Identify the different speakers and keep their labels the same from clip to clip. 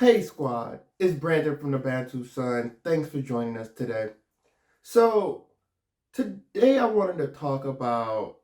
Speaker 1: Hey squad, it's Brandon from the Bantu Sun. Thanks for joining us today. So, today I wanted to talk about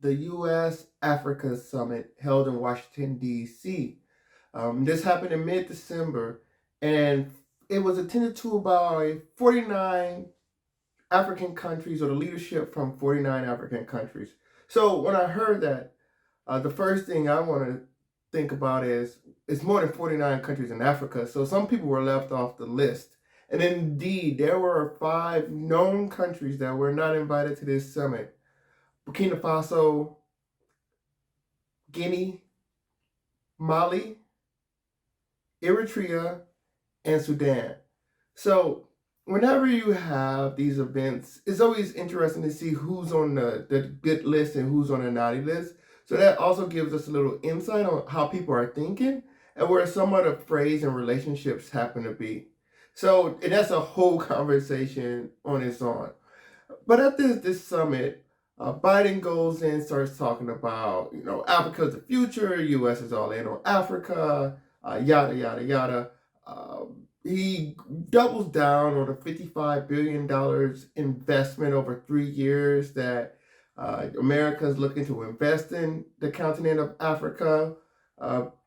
Speaker 1: the U.S. Africa Summit held in Washington, D.C. This happened in mid December and it was attended to by 49 African countries, or the leadership from 49 African countries. So, when I heard that, the first thing I want to think about is it's more than 49 countries in Africa, so some people were left off the list. And indeed, there were five known countries that were not invited to this summit: Burkina Faso, Guinea, Mali, Eritrea, and Sudan. So, whenever you have these events, it's always interesting to see who's on the good list and who's on the naughty list. So that also gives us a little insight on how people are thinking and where some of the phrase and relationships happen to be. So, and that's a whole conversation on its own. But at this summit, Biden goes in, starts talking about, Africa's the future, U.S. is all in on Africa, yada, yada, yada. He doubles down on a $55 billion investment over 3 years that America is looking to invest in the continent of Africa.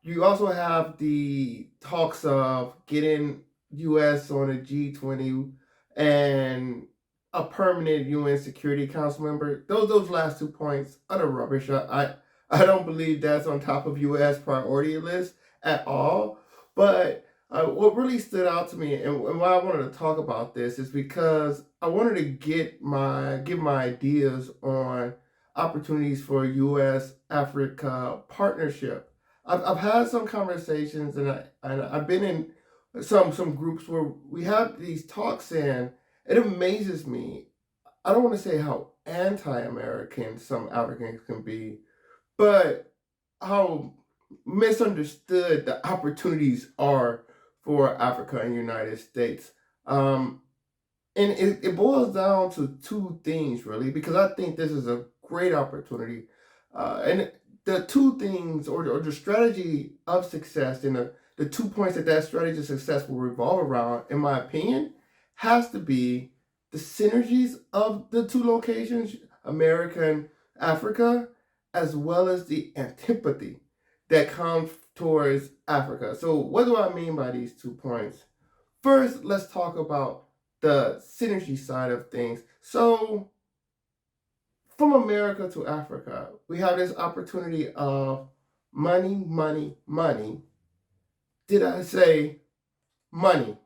Speaker 1: You also have the talks of getting U.S. on a G20 and a permanent UN Security Council member. Those last 2 points, utter rubbish. I don't believe that's on top of U.S. priority list at all. But what really stood out to me, and why I wanted to talk about this, is because I wanted to give my ideas on opportunities for U.S. Africa partnership. I've had some conversations, and I've been in some groups where we have these talks, and it amazes me. I don't want to say how anti-American some Africans can be, but how misunderstood the opportunities are for Africa and United States. And it boils down to two things, really, because I think this is a great opportunity. And the two things, or the strategy of success, and the 2 points that strategy of success will revolve around, in my opinion, has to be the synergies of the two locations, America and Africa, as well as the antipathy that comes towards Africa. So, what do I mean by these 2 points? First, let's talk about the synergy side of things. So, from America to Africa, we have this opportunity of money, money, money. Did I say money?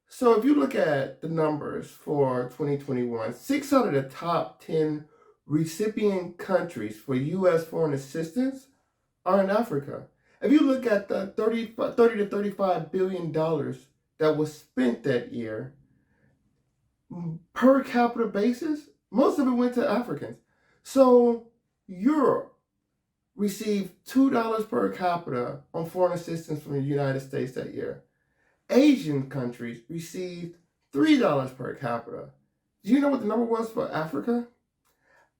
Speaker 1: So, if you look at the numbers for 2021, 6 out of the top 10 recipient countries for U.S. foreign assistance are in Africa. If you look at the 30 to $35 billion that was spent that year, per capita basis, most of it went to Africans. So Europe received $2 per capita on foreign assistance from the United States that year. Asian countries received $3 per capita. Do you know what the number was for Africa?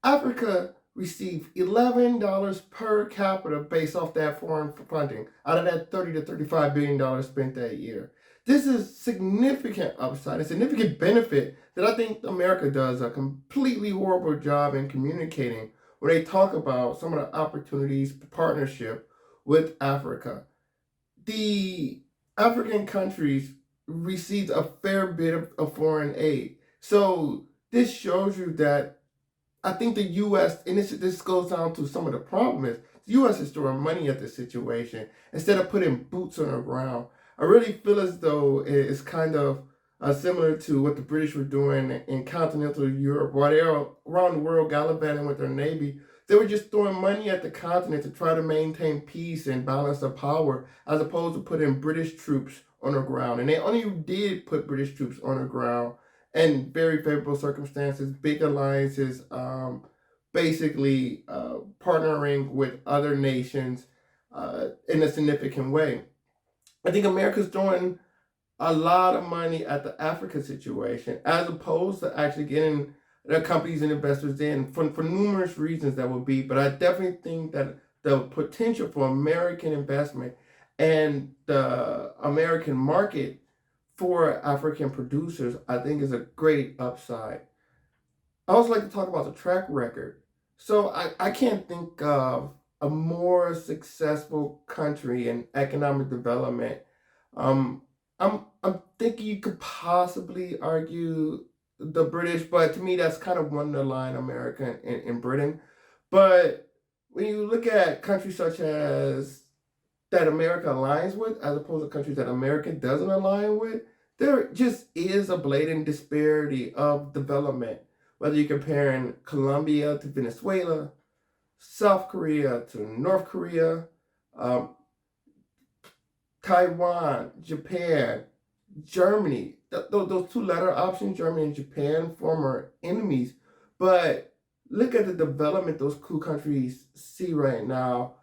Speaker 1: Africa received $11 per capita based off that foreign funding out of that 30 to $35 billion spent that year. This is significant upside, a significant benefit that I think America does a completely horrible job in communicating when they talk about some of the opportunities, partnership with Africa. The African countries received a fair bit of foreign aid. So this shows you that I think the U.S., and this goes down to some of the problem, is the U.S. is throwing money at the situation instead of putting boots on the ground. I really feel as though it's kind of similar to what the British were doing in continental Europe, while they were around the world gallivanting with their navy. They were just throwing money at the continent to try to maintain peace and balance of power, as opposed to putting British troops on the ground. And they only did put British troops on the ground in very favorable circumstances, big alliances, basically partnering with other nations in a significant way. I think America's throwing a lot of money at the Africa situation as opposed to actually getting the companies and investors in for numerous reasons that would be. But I definitely think that the potential for American investment And the American market for African producers, I think, is a great upside. I also like to talk about the track record. So I can't think of a more successful country in economic development. Um, I'm thinking you could possibly argue the British, but to me that's kind of one the line America and Britain. But when you look at countries such as that America aligns with, as opposed to countries that America doesn't align with, there just is a blatant disparity of development. Whether you're comparing Colombia to Venezuela, South Korea to North Korea, um, Taiwan, Japan, Germany, those two latter options, Germany and Japan, former enemies. But look at the development those two countries see right now.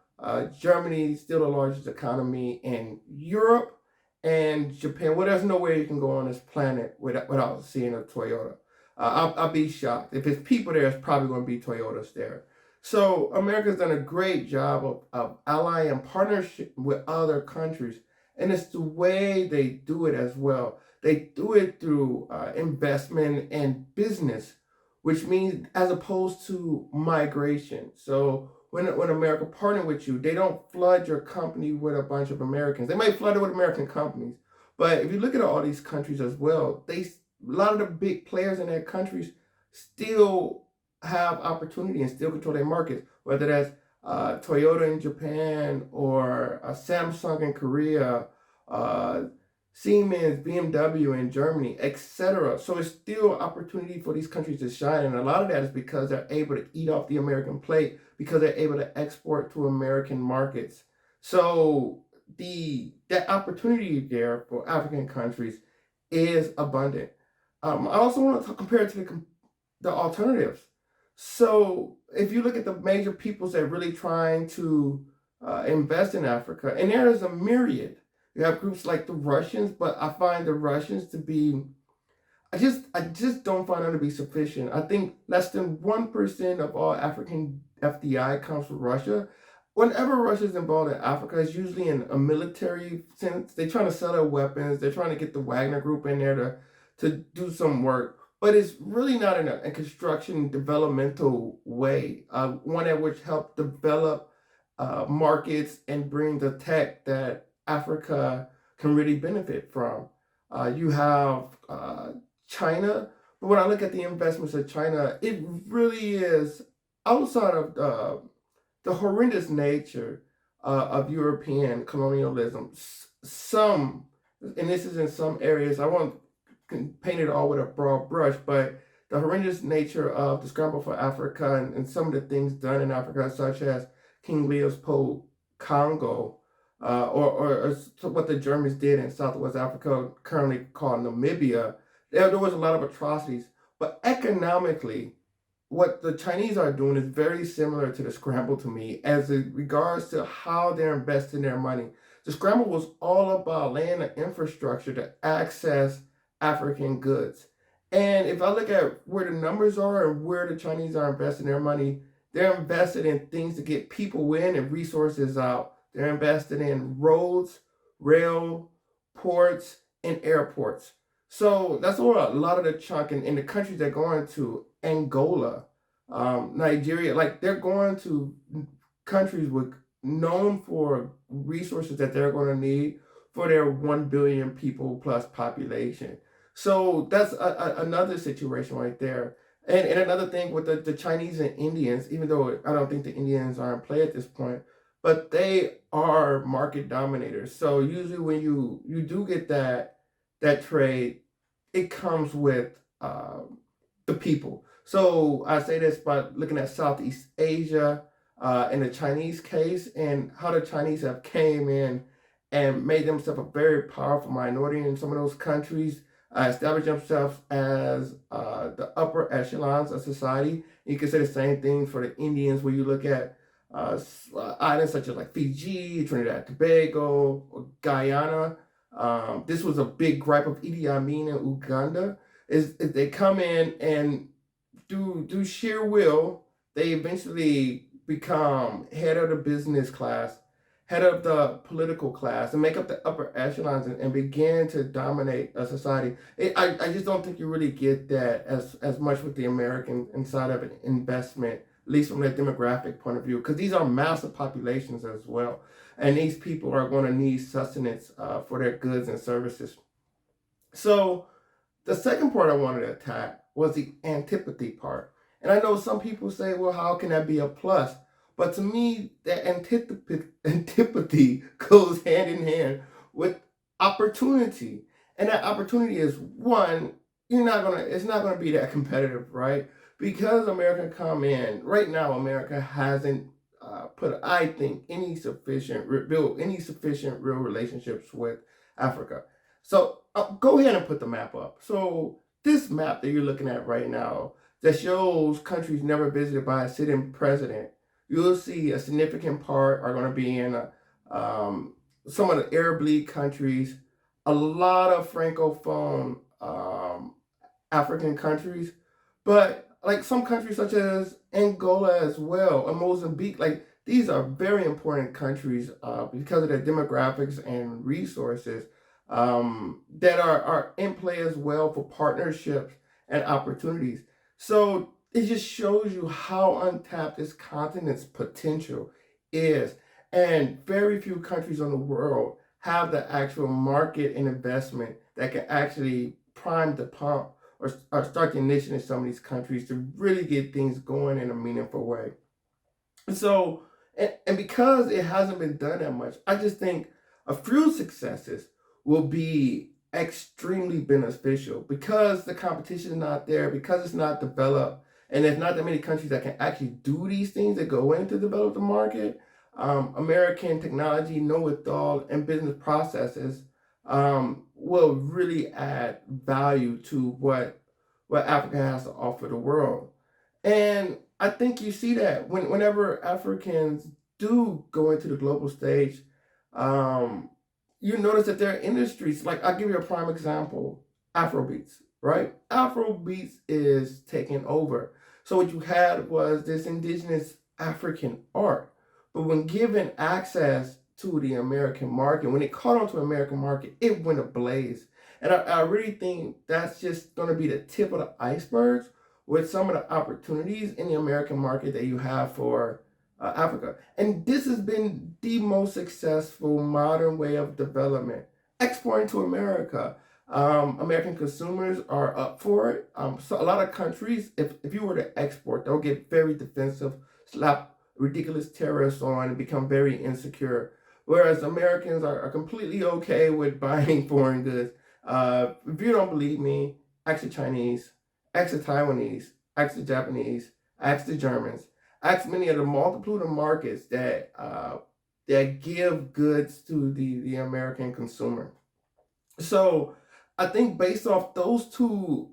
Speaker 1: Germany is still the largest economy in Europe, and Japan. Well, there's no way you can go on this planet without seeing a Toyota. I'll be shocked. If it's people there, it's probably going to be Toyotas there. So America's done a great job of allying and partnership with other countries, and it's the way they do it as well. They do it through investment and business, which means as opposed to migration. So when America partner with you, they don't flood your company with a bunch of Americans. They might flood it with American companies, but if you look at all these countries as well, a lot of the big players in their countries still have opportunity and still control their markets, whether that's Toyota in Japan or Samsung in Korea, uh, Siemens, BMW in Germany, etc. So it's still opportunity for these countries to shine, and a lot of that is because they're able to eat off the American plate because they're able to export to American markets. So that opportunity there for African countries is abundant. I also want to compare it to the alternatives. So if you look at the major peoples that are really trying to invest in Africa, and there is a myriad. You have groups like the Russians, but I find the Russians to be I just don't find them to be sufficient. I think less than 1% of all African FDI comes from Russia. Whenever Russia is involved in Africa, it's usually in a military sense. They're trying to sell their weapons. They're trying to get the Wagner Group in there to do some work. But it's really not in a construction developmental way, one that would help develop markets and bring the tech that Africa can really benefit from. You have China, but when I look at the investments of China, it really is outside of the horrendous nature of European colonialism. Some, and this is in some areas, I won't paint it all with a broad brush, but the horrendous nature of the scramble for Africa and some of the things done in Africa, such as King Leopold Congo, or what the Germans did in Southwest Africa, currently called Namibia, there was a lot of atrocities. But economically, what the Chinese are doing is very similar to the scramble to me as it regards to how they're investing their money. The scramble was all about laying the infrastructure to access African goods. And if I look at where the numbers are and where the Chinese are investing their money, they're invested in things to get people in and resources out. They're invested in roads, rail, ports, and airports. So that's where a lot of the chunk in the countries they're going to, Angola, Nigeria, like they're going to countries with known for resources that they're going to need for their 1 billion people plus population. So that's another situation right there. And another thing with the Chinese and Indians, even though I don't think the Indians are in play at this point, but they are market dominators. So usually when you do get that trade, it comes with the people. So I say this by looking at Southeast Asia in the Chinese case and how the Chinese have came in and made themselves a very powerful minority in some of those countries, established themselves as the upper echelons of society. You can say the same thing for the Indians, where you look at islands such as like Fiji, Trinidad and Tobago, or Guyana. This was a big gripe of Idi Amin in Uganda. Is they come in and do sheer will, they eventually become head of the business class, head of the political class and make up the upper echelons and begin to dominate a society. I just don't think you really get that as much with the American inside of an investment, at least from a demographic point of view, because these are massive populations as well. And these people are going to need sustenance for their goods and services. So the second part I wanted to attack was the antipathy part. And I know some people say, well, how can that be a plus? But to me, that antipathy goes hand in hand with opportunity. And that opportunity is one, it's not gonna be that competitive, right? Because America come in, right now America hasn't put, I think, built any sufficient real relationships with Africa. So go ahead and put the map up. So this map that you're looking at right now that shows countries never visited by a sitting president, you'll see a significant part are going to be in some of the Arab League countries, a lot of Francophone African countries, but like some countries such as Angola as well, and Mozambique, like these are very important countries because of their demographics and resources that are in play as well for partnerships and opportunities. So it just shows you how untapped this continent's potential is. And very few countries in the world have the actual market and investment that can actually prime the pump or start the ignition in some of these countries to really get things going in a meaningful way. So, and because it hasn't been done that much, I just think a few successes will be extremely beneficial because the competition is not there, because it's not developed, and there's not that many countries that can actually do these things that go in to develop the market. American technology, know-it-all, and business processes will really add value to what Africa has to offer the world. And I think you see that whenever Africans do go into the global stage, um, you notice that there are industries, like I'll give you a prime example, Afrobeats, right? Afrobeats is taking over. So what you had was this indigenous African art. But when given access to the American market, when it caught on to the American market, it went ablaze. And I really think that's just going to be the tip of the iceberg with some of the opportunities in the American market that you have for Africa. And this has been the most successful modern way of development, exporting to America. American consumers are up for it. So a lot of countries, if you were to export, they'll get very defensive, slap ridiculous tariffs on, and become very insecure. Whereas Americans are completely okay with buying foreign goods. If you don't believe me, ask the Chinese, ask the Taiwanese, ask the Japanese, ask the Germans, ask many of the multitude of markets that give goods to the American consumer. So I think based off those two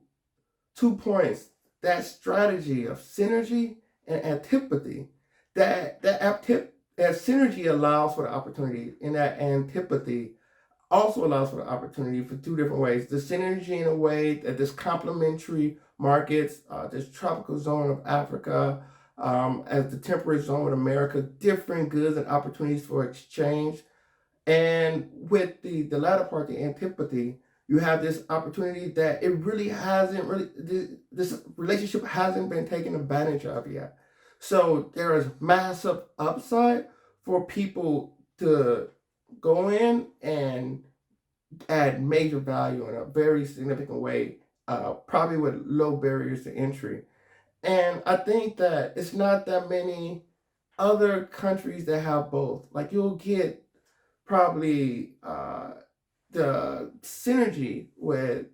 Speaker 1: points, that strategy of synergy and antipathy, that synergy allows for the opportunity, and that antipathy also allows for the opportunity for two different ways. The synergy in a way that this complementary markets, this tropical zone of Africa, as the temperate zone of America, different goods and opportunities for exchange. And with the latter part, the antipathy, you have this opportunity that it really hasn't really, this relationship hasn't been taken advantage of yet. So there is massive upside for people to go in and add major value in a very significant way, probably with low barriers to entry. And I think that it's not that many other countries that have both. Like you'll get probably the synergy with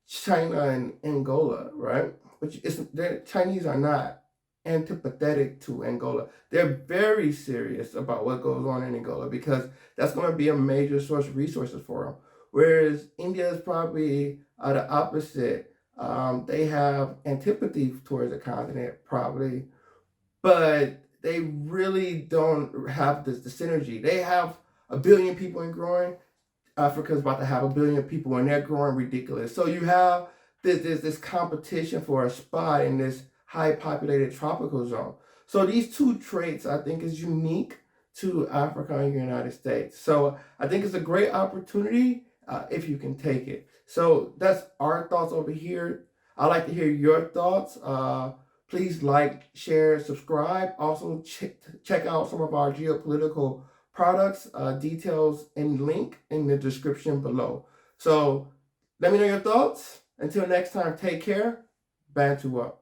Speaker 1: China and Angola, right? But the Chinese are not antipathetic to Angola. They're very serious about what goes on in Angola because that's going to be a major source of resources for them. Whereas India is probably the opposite. They have antipathy towards the continent, probably, but they really don't have the synergy. They have a billion people and growing. Africa's about to have a billion people and they're growing ridiculous. So you have this competition for a spot in this high populated tropical zone. So these two traits I think is unique to Africa and the United States. So I think it's a great opportunity if you can take it. So that's our thoughts over here. I'd like to hear your thoughts. Please like, share, subscribe. Also check out some of our geopolitical products, details and link in the description below. So let me know your thoughts. Until next time, take care. Bantu up.